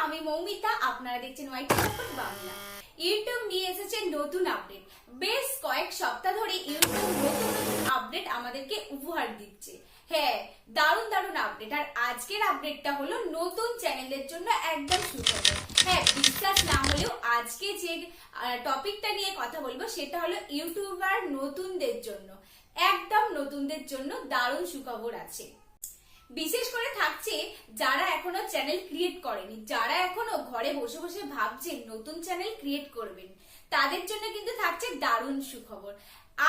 আমি মৌমিতা, আপনারা দেখছেন ওয়াইটি সাপোর্ট বাংলা। ইউটিউব নিয়ে এসেছে নতুন আপডেট। বেশ কয়েক সপ্তাহ ধরে ইউটিউব নতুন নতুন আপডেট আমাদেরকে উপহার দিচ্ছে। হ্যাঁ, দারুণ দারুণ আপডেট। আর আজকের আপডেটটা হলো নতুন চ্যানেলের জন্য একদম সুখবর। হ্যাঁ, বিশ্বাস না হলেও আজকে যে টপিকটা নিয়ে কথা বলবো সেটা হলো ইউটিউবার নতুনদের জন্য, একদম নতুনদের জন্য দারুণ সুখবর আছে। বিশেষ করে থাকছে যারা এখনো চ্যানেল ক্রিয়েট করেনি, যারা এখনো ঘরে বসে বসে ভাবছেন নতুন চ্যানেল ক্রিয়েট করবেন, তাদের জন্য কিন্তু থাকছে দারুণ সুখবর।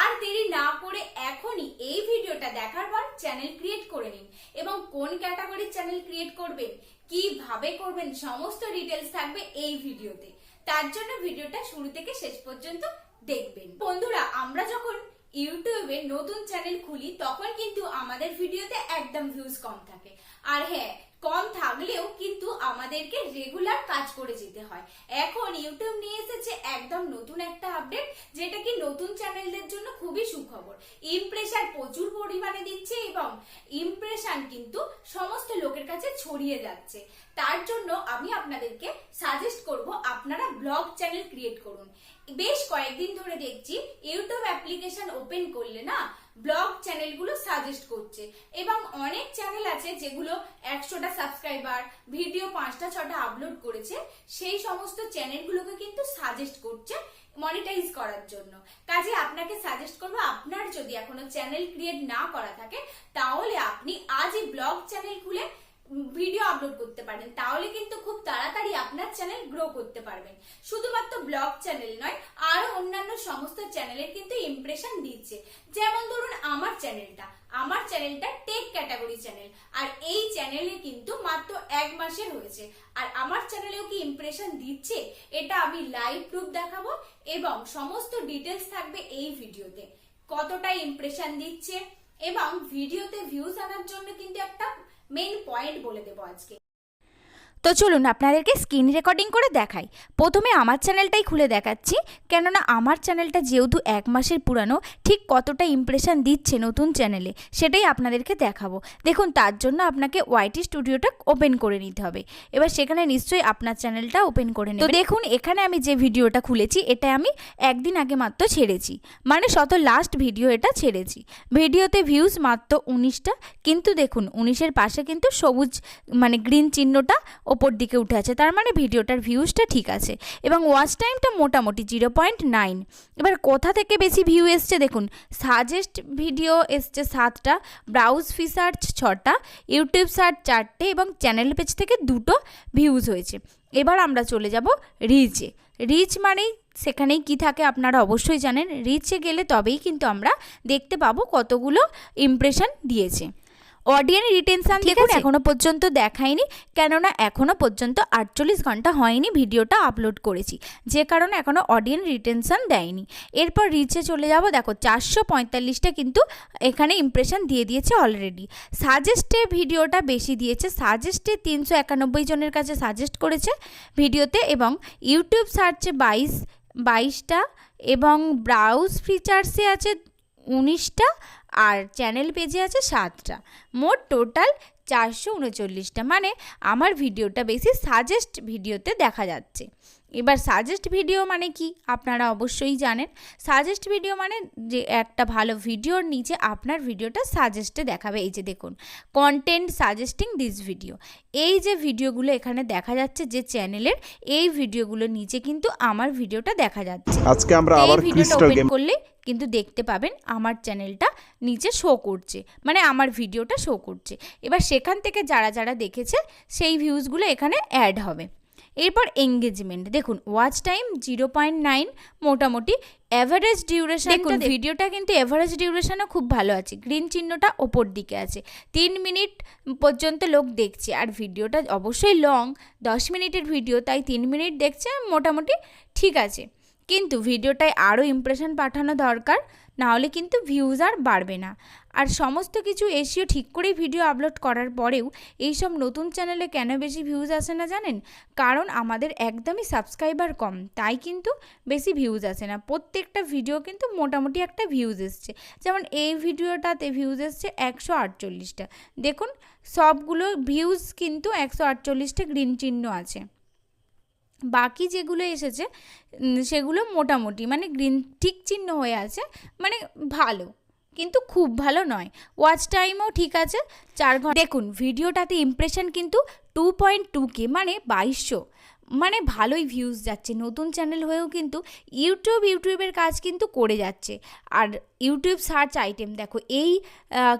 আর দেরি না করে এখনই এই ভিডিওটা দেখার পর চ্যানেল ক্রিয়েট করে নিন এবং কোন ক্যাটাগরির চ্যানেল ক্রিয়েট করবেন, কিভাবে করবেন, সমস্ত ডিটেলস থাকবে এই ভিডিওতে। তার জন্য ভিডিওটা শুরু থেকে শেষ পর্যন্ত দেখবেন। বন্ধুরা, আমরা যখন ইউটিউবে নতুন চ্যানেল খুলি তখন কিন্তু আমাদের ভিডিওতে একদম ভিউজ কম থাকে। আর হ্যাঁ, কম থাকলেও কিন্তু আমাদেরকে রেগুলার কাজ করে যেতে হয়। এখন ইউটিউব নিয়ে এসেছে একদম নতুন একটা আপডেট, যেটা কি নতুন চ্যানেলদের জন্য খুবই সুখবর। ইমপ্রেশন প্রচুর পরিমাণে দিচ্ছে এবং ইমপ্রেশন কিন্তু সমস্ত লোকের কাছে ছড়িয়ে যাচ্ছে। তার জন্য আমি আপনাদেরকে সাজেস্ট করব আপনারা ব্লগ চ্যানেল ক্রিয়েট করুন। বেশ কয়েকদিন ধরে দেখছি ইউটিউব অ্যাপ্লিকেশন ওপেন করলে না ব্লগ চ্যানেলগুলো সাজেস্ট করছে এবং অনেক চ্যানেল আছে যেগুলো 100টা সাবস্ক্রাইবার, ভিডিও 5টা 6টা আপলোড করেছে, সেই সমস্ত চ্যানেলগুলোকে কিন্তু সাজেস্ট করছে মনিটাইজ করার জন্য। কাজে আপনাকে সাজেস্ট করবো, আপনার যদি এখনো চ্যানেল ক্রিয়েট না করা থাকে তাহলে আপনি আজই ব্লগ চ্যানেল খুলে ভিডিও আপলোড করতে পারেন। তাহলে কিন্তু খুব তাড়াতাড়ি আপনার চ্যানেল গ্রো করতে পারবেন। শুধুমাত্র ব্লগ চ্যানেল নয়, আরো অন্যান্য সমস্ত চ্যানেলের কিন্তু ইমপ্রেশন দিচ্ছে। যেমন ধরুন আমার চ্যানেলটা টেক ক্যাটাগরি চ্যানেল, আর এই চ্যানেলে কিন্তু মাত্র 1 মাসের হয়েছে। আর আমার চ্যানেলেও কি ইমপ্রেশন দিচ্ছে এটা আমি লাইভ প্রুফ দেখাবো এবং সমস্ত ডিটেলস থাকবে এই ভিডিওতে। কতটা ইমপ্রেশন দিচ্ছে এবং ভিডিওতে ভিউজ আনার জন্য কিন্তু একটা মেইন পয়েন্ট বলে দেবো আজকে। তো চলুন আপনাদেরকে স্ক্রিন রেকর্ডিং করে দেখাই। প্রথমে আমার চ্যানেলটাই খুলে দেখাচ্ছি, কেননা আমার চ্যানেলটা যেহেতু 1 মাসের পুরানো, ঠিক কতটা ইমপ্রেশন দিচ্ছে নতুন চ্যানেলে সেটাই আপনাদেরকে দেখাবো। দেখুন, তার জন্য আপনাকে ওয়াইটি স্টুডিওটা ওপেন করে নিতে হবে। এবার সেখানে নিশ্চয়ই আপনার চ্যানেলটা ওপেন করে নেবেন। তো দেখুন, এখানে আমি যে ভিডিওটা খুলেছি এটা আমি একদিন আগে মাত্র ছেড়েছি, মানে লাস্ট ভিডিও এটা ছেড়েছি। ভিডিওতে ভিউজ মাত্র 19টা, কিন্তু দেখুন 19-এর পাশে কিন্তু সবুজ মানে গ্রিন চিহ্নটা ওপর দিকে উঠে আছে, তার মানে ভিডিওটার ভিউজটা ঠিক আছে এবং ওয়াচ টাইমটা মোটামুটি 0.9। এবার কোথা থেকে বেশি ভিউ এসছে দেখুন, সাজেস্ট ভিডিও এসছে 7টা, ব্রাউজ ফি সার্চ 6টা, ইউটিউব সার্চ 4টে এবং চ্যানেল পেজ থেকে 2টো ভিউজ হয়েছে। এবার আমরা চলে যাব রিচে। রিচ মানেই সেখানেই কি থাকে আপনারা অবশ্যই জানেন। রিচে গেলে তবেই কিন্তু আমরা দেখতে পাবো কতগুলো ইমপ্রেশন দিয়েছে। অডিয়েন্স রিটেনশন দেখুন এখনো পর্যন্ত দেখায়নি, কেননা এখনো পর্যন্ত 48 ঘন্টা হয়নি ভিডিওটা আপলোড করেছি, যে কারণে এখনো অডিয়েন্স রিটেনশন দেয়নি। এরপর রিচে চলে যাব, দেখো 445টা কিন্তু এখানে ইমপ্রেশন দিয়ে দিয়েছে অলরেডি। সাজেস্টে ভিডিওটা বেশি দিয়েছে, সাজেস্টে 391 জনের কাছে সাজেস্ট করেছে ভিডিওতে এবং ইউটিউব সার্চে 22টা এবং ব্রাউজ ফিচার্সে আছে 19টা আর চ্যানেল পেজে আছে 7টা, মোট টোটাল 439টা। মানে আমার ভিডিওটা বেশি সাজেস্ট ভিডিওতে দেখা যাচ্ছে। এবার সাজেস্ট ভিডিও মানে কি আপনারা অবশ্যই জানেন। সাজেস্ট ভিডিও মানে যে একটা ভালো ভিডিওর নিচে আপনার ভিডিওটা সাজেস্টে দেখাবে। এই যে দেখুন, কন্টেন্ট সাজেস্টিং দিস ভিডিও, এই যে ভিডিওগুলো এখানে দেখা যাচ্ছে যে চ্যানেলের, এই ভিডিওগুলোর নিচে কিন্তু আমার ভিডিওটা দেখা যাচ্ছে। আজকে আমরা আবার ভিডিওটা ওপেন করলে কিন্তু দেখতে পাবেন আমার চ্যানেলটা নিচে শো করছে, মানে আমার ভিডিওটা শো করছে। এবার সেখান থেকে যারা যারা দেখেছে সেই ভিউজগুলো এখানে অ্যাড হবে। এরপর এঙ্গেজমেন্ট দেখুন, ওয়াচ টাইম 0.9, মোটামুটি অ্যাভারেজ ডিউরেশন দেখুন, ভিডিওটা কিন্তু অ্যাভারেজ ডিউরেশনও খুব ভালো আছে, গ্রিন চিহ্নটা ওপর দিকে আছে। 3 মিনিট পর্যন্ত লোক দেখছে, আর ভিডিওটা অবশ্যই লং, 10 মিনিটের ভিডিও, তাই 3 মিনিট দেখছে, মোটামুটি ঠিক আছে। কিন্তু ভিডিওটায় আরও ইমপ্রেশন পাঠানো দরকার, নাহলে কিন্তু ভিউজ আর বাড়বে না। আর সমস্ত কিছু এসিও ঠিক করেই ভিডিও আপলোড করার পরেও এইসব নতুন চ্যানেলে কেন বেশি ভিউজ আসে না জানেন? কারণ আমাদের একদমই সাবস্ক্রাইবার কম, তাই কিন্তু বেশি ভিউজ আসে না। প্রত্যেকটা ভিডিও কিন্তু মোটামুটি একটা ভিউজ এসছে। যেমন এই ভিডিওটাতে ভিউজ এসছে 148টা। দেখুন, সবগুলো ভিউজ কিন্তু 148টা গ্রিন চিহ্ন আছে। বাকি যেগুলো এসেছে সেগুলো মোটামুটি মানে গ্রিন টিক চিহ্ন হয়ে আছে, মানে ভালো, কিন্তু খুব ভালো নয়। ওয়াচ টাইমও ঠিক আছে, 4 ঘন্টা। দেখুন ভিডিওটাতে ইমপ্রেশন কিন্তু 2.2K মানে 2200, মানে ভালোই ভিউজ যাচ্ছে। নতুন চ্যানেল হয়েও কিন্তু ইউটিউবের কাজ কিন্তু করে যাচ্ছে। আর ইউটিউব সার্চ আইটেম দেখো, এই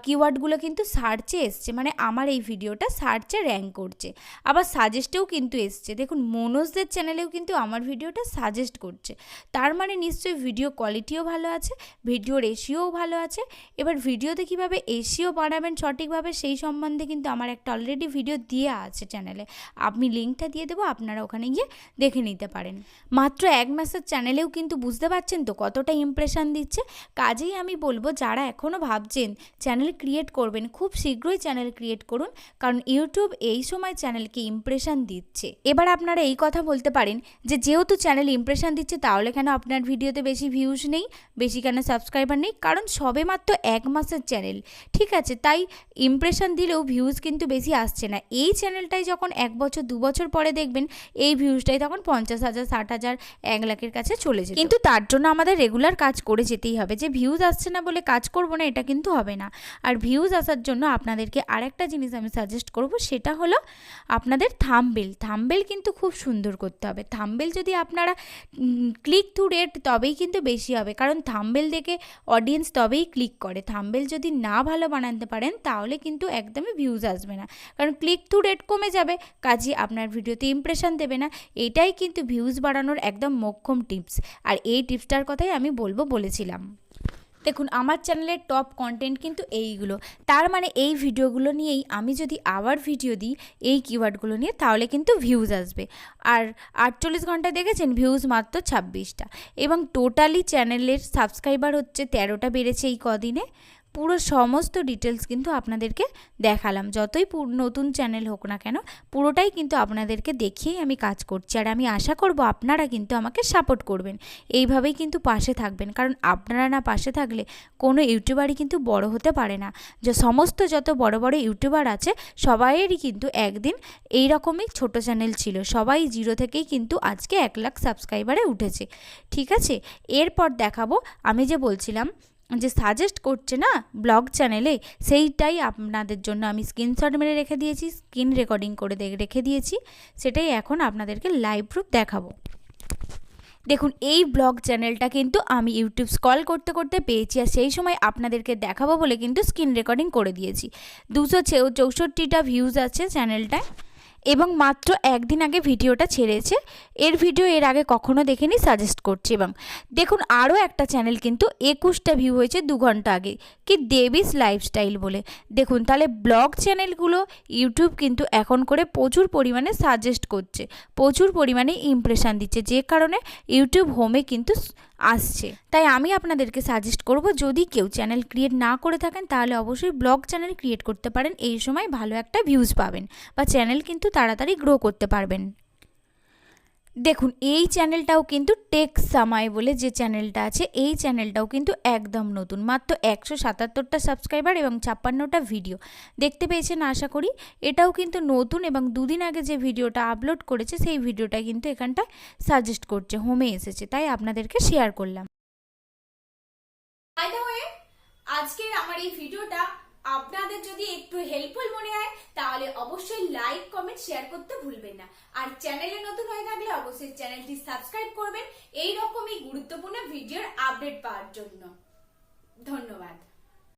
কিওয়ার্ডগুলো কিন্তু সার্চে এসছে, মানে আমার এই ভিডিওটা সার্চে র্যাঙ্ক করছে। আবার সাজেস্টেও কিন্তু এসছে, দেখুন মনোজদের চ্যানেলেও কিন্তু আমার ভিডিওটা সাজেস্ট করছে। তার মানে নিশ্চয়ই ভিডিও কোয়ালিটিও ভালো আছে, ভিডিও রেশিওও ভালো আছে। এবার ভিডিওতে কীভাবে এসিও বানাবেন সঠিকভাবে সেই সম্বন্ধে কিন্তু আমার একটা অলরেডি ভিডিও দেওয়া আছে চ্যানেলে, আমি লিঙ্কটা দিয়ে দেবো, আপনারা ওখানে গিয়ে দেখে নিতে পারেন। মাত্র 1 মাসের চ্যানেলেও কিন্তু বুঝতে পারছেন তো কতটা ইমপ্রেশন দিচ্ছে। কাজেই আমি বলবো যারা এখনও ভাবছেন চ্যানেল ক্রিয়েট করবেন, খুব শীঘ্রই চ্যানেল ক্রিয়েট করুন, কারণ ইউটিউব এই সময় চ্যানেলকে ইমপ্রেশন দিচ্ছে। এবার আপনারা এই কথা বলতে পারেন যে যেহেতু চ্যানেল ইমপ্রেশন দিচ্ছে তাহলে কেন আপনার ভিডিওতে বেশি ভিউজ নেই, বেশি কেন সাবস্ক্রাইবার নেই? কারণ সবে মাত্র 1 মাসের চ্যানেল, ঠিক আছে, তাই ইমপ্রেশন দিলেও ভিউজ কিন্তু বেশি আসছে না। এই চ্যানেলটাই যখন 1 বছর 2 বছর পরে দেখবেন এই ভিউজটাই তখন 50,000, 60,000, 1 লাখের কাছে চলে যায়। কিন্তু তার জন্য আমাদের রেগুলার কাজ করে যেতেই হবে। যে ভিউজ আসছে না বলে কাজ করব না এটা কিন্তু হবে না। আর ভিউজ আসার জন্য আপনাদেরকে আরেকটা জিনিস আমি সাজেস্ট করব, সেটা হলো আপনাদের থাম্বনেল কিন্তু খুব সুন্দর করতে হবে। থাম্বনেল যদি আপনারা ক্লিক থ্রু রেট তবেই কিন্তু বেশি হবে, কারণ থাম্বনেল দেখে অডিয়েন্স তবেই ক্লিক করে। থাম্বনেল যদি না ভালো বানাতে পারেন তাহলে কিন্তু একদমই ভিউজ আসবে না, কারণ ক্লিক থ্রু রেট কমে যাবে, কাজেই আপনার ভিডিওতে ইমপ্রেশন দেবে না। এটাই কিন্তু ভিউজ বাড়ানোর একদম মোক্ষম টিপস, আর এই টিপসটার কথাই আমি বলেছিলাম। দেখুন আমার চ্যানেলের টপ কন্টেন্ট কিন্তু এইগুলো, তার মানে এই ভিডিওগুলো নিয়েই আমি যদি আবার ভিডিও দিই এই কিওয়ার্ডগুলো নিয়ে তাহলে কিন্তু ভিউজ আসবে। আর 48 ঘন্টা দেখেছেন ভিউজ মাত্র 26টা, এবং টোটালি চ্যানেলের সাবস্ক্রাইবার হচ্ছে 13টা বেড়েছে এই কদিনে। পুরো সমস্ত ডিটেলস কিন্তু আপনাদেরকে দেখালাম। যতই নতুন চ্যানেল হোক না কেন পুরোটাই কিন্তু আপনাদেরকে দেখিয়েই আমি কাজ করছি, আর আমি আশা করব আপনারা কিন্তু আমাকে সাপোর্ট করবেন, এইভাবেই কিন্তু পাশে থাকবেন, কারণ আপনারা না পাশে থাকলে কোনো ইউটিউবারই কিন্তু বড় হতে পারে না। যে সমস্ত যত বড় বড় ইউটিউবার আছে সবাইয়েরই কিন্তু একদিন এই রকমই ছোট চ্যানেল ছিল, সবাই 0 থেকেই কিন্তু আজকে 1 লাখ সাবস্ক্রাইবারে উঠেছে, ঠিক আছে। এরপর দেখাবো আমি যে বলছিলাম যে সাজেস্ট করছে না ব্লগ চ্যানেলে, সেইটাই আপনাদের জন্য আমি স্ক্রিনশট মেরে রেখে দিয়েছি, স্ক্রিন রেকর্ডিং করে রেখে দিয়েছি, সেটাই এখন আপনাদেরকে লাইভ প্রুফ দেখাবো। দেখুন এই ব্লগ চ্যানেলটা কিন্তু আমি ইউটিউব স্ক্রল করতে করতে পেয়েছি, আর সেই সময় আপনাদেরকে দেখাবো বলে কিন্তু স্ক্রিন রেকর্ডিং করে দিয়েছি। 264টা ভিউজ আছে চ্যানেলটায়, এবং মাত্র 1 দিন আগে ভিডিওটা ছেড়েছে। এর ভিডিও এর আগে কখনো দেখেনি, সাজেস্ট করছি। এবং দেখুন আরও একটা চ্যানেল কিন্তু 21টা ভিউ হয়েছে 2 ঘন্টা আগে, কি দেবিস লাইফস্টাইল বলে। দেখুন তাহলে ব্লগ চ্যানেলগুলো ইউটিউব কিন্তু এখন করে প্রচুর পরিমাণে সাজেস্ট করছে, প্রচুর পরিমাণে ইমপ্রেশন দিচ্ছে, যে কারণে ইউটিউব হোমে কিন্তু আসছে। তাই আমি আপনাদেরকে সাজেস্ট করব যদি কেউ চ্যানেল ক্রিয়েট না করে থাকেন তাহলে অবশ্যই ব্লগ চ্যানেল ক্রিয়েট করতে পারেন, এই সময় ভালো একটা ভিউজ পাবেন বা চ্যানেল কিন্তু তাড়াতাড়ি গ্রো করতে পারবেন। দেখুন এই চ্যানেলটাও কিন্তু টেক সামাই বলে যে চ্যানেলটা আছে, এই চ্যানেলটাও কিন্তু একদম নতুন, মাত্র 177টা সাবস্ক্রাইবার এবং 56টা ভিডিও দেখতে পেয়েছেন আশা করি। এটাও কিন্তু নতুন, এবং 2 দিন আগে যে ভিডিওটা আপলোড করেছে সেই ভিডিওটা কিন্তু এখানটায় সাজেস্ট করছে, হোমে এসেছে, তাই আপনাদেরকে শেয়ার করলাম। বাই দ্য ওয়ে, আজকের আমার এই ভিডিওটা আপনাদের যদি একটু হেল্পফুল মনে হয় তাহলে অবশ্যই লাইক, কমেন্ট, শেয়ার করতে ভুলবেন না। আর চ্যানেলে নতুন হয়ে থাকলে অবশ্যই চ্যানেলটি সাবস্ক্রাইব করবেন এই রকমই গুরুত্বপূর্ণ ভিডিওর আপডেট পাওয়ার জন্য। ধন্যবাদ।